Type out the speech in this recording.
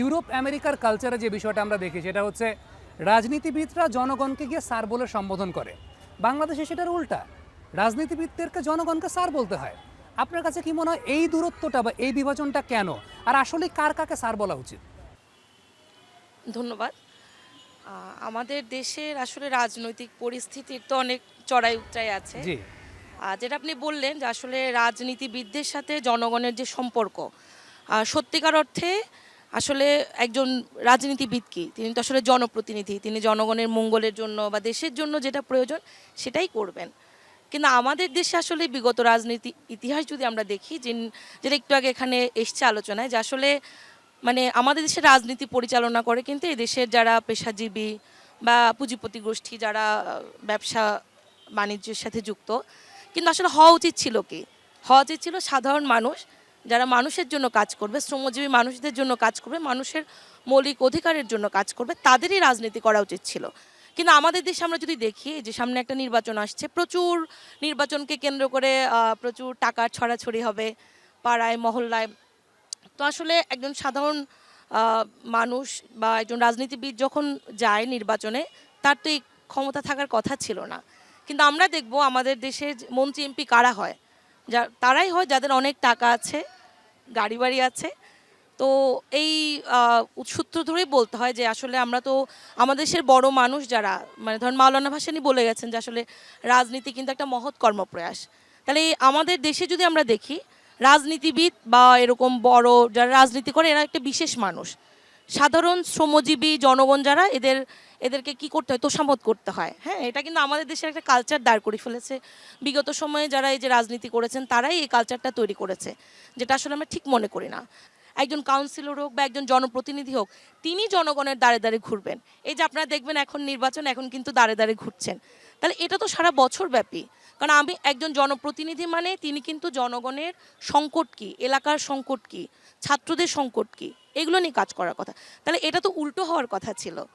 Europe আমেরিকার কালচারে যে বিষয়টা আমরা দেখি সেটা হচ্ছে রাজনীতিবিদরা জনগণকে গিয়ে স্যার বলে সম্বোধন করে। বাংলাদেশে সেটার উল্টা, রাজনীতিবিদদেরকে জনগণকে স্যার বলতে হয়। আপনার কাছে কি মনে হয় এই দূরত্বটা বা এই বিভাজনটা কেন, আর আসলে কার কাকে স্যার বলা উচিত? ধন্যবাদ। আমাদের দেশের আসলে রাজনৈতিক পরিস্থিতির তো অনেক চড়াই উতরাই আছে। জি। যেটা আপনি বললেন যে আসলে রাজনীতিবিদদের সাথে জনগণের যে সম্পর্ক, সত্যিকার অর্থে আসলে একজন রাজনীতিবিদ কি? তিনি তো আসলে জনপ্রতিনিধি। তিনি জনগণের মঙ্গলের জন্য বা দেশের জন্য যেটা প্রয়োজন সেটাই করবেন। কিন্তু আমাদের দেশে আসলে বিগত রাজনীতি ইতিহাস যদি আমরা দেখি যেটা একটু আগে এখানে এসছে আলোচনায় যে আসলে মানে আমাদের দেশের রাজনীতি পরিচালনা করে কিন্তু এই দেশের যারা পেশাজীবী বা পুঁজিপতি গোষ্ঠী যারা ব্যবসা বাণিজ্যের সাথে যুক্ত। কিন্তু আসলে হওয়া উচিত ছিল কি? হওয়া উচিত ছিল সাধারণ মানুষ যারা মানুষের জন্য কাজ করবে, শ্রমজীবী মানুষদের জন্য কাজ করবে, মানুষের মৌলিক অধিকারের জন্য কাজ করবে, তাদেরই রাজনীতি করা উচিত ছিল। কিন্তু আমাদের দেশে আমরা যদি দেখি যে সামনে একটা নির্বাচন আসছে, প্রচুর নির্বাচনকে কেন্দ্র করে প্রচুর টাকার ছড়াছড়ি হবে পাড়ায় মহল্লায়। তো আসলে একজন সাধারণ মানুষ বা একজন রাজনীতিবিদ যখন যায় নির্বাচনে, তার তো এই ক্ষমতা থাকার কথা ছিল না। কিন্তু আমরা দেখব আমাদের দেশের মন্ত্রী এমপি কারা হয়, তারাই হয় যাদের অনেক টাকা আছে, গাড়ি বাড়ি আছে। তো এই সূত্র ধরেই বলতে হয় যে আসলে আমরা তো আমাদের দেশের বড় মানুষ যারা, মানে ধরুন মাওলানা ভাসানী বলে গেছেন যে আসলে রাজনীতি কিন্তু একটা মহৎ কর্মপ্রয়াস। তাহলে আমাদের দেশে যদি আমরা দেখি, রাজনীতিবিদ বা এরকম বড় যারা রাজনীতি করে এরা একটা বিশেষ মানুষ। সাধারণ শ্রমজীবী জনগণ যারা এদেরকে কি করতে হয়, তোষামত করতে হয়। হ্যাঁ, এটা কিন্তু আমাদের দেশের একটা কালচার দাঁড় করে ফেলেছে। বিগত সময়ে যারা এই যে রাজনীতি করেছেন তারাই এই কালচারটা তৈরি করেছে, যেটা আসলে আমরা ঠিক মনে করি না। একজন কাউন্সিলর হোক বা একজন জনপ্রতিনিধি হোক, তিনি জনগণের দ্বারে দ্বারে ঘুরবেন। এই যে আপনারা দেখবেন এখন নির্বাচন, এখন কিন্তু দ্বারে দ্বারে ঘুরছেন। তাহলে এটা তো সারা বছর ব্যাপী। কারণ আমি একজন জনপ্রতিনিধি মানে তিনি কিন্তু জনগণের সংকট কী, এলাকার সংকট কী, ছাত্রদের সংকট কী, এগুলো নিয়ে কাজ করার কথা। তাহলে এটা তো উল্টো হওয়ার কথা ছিল।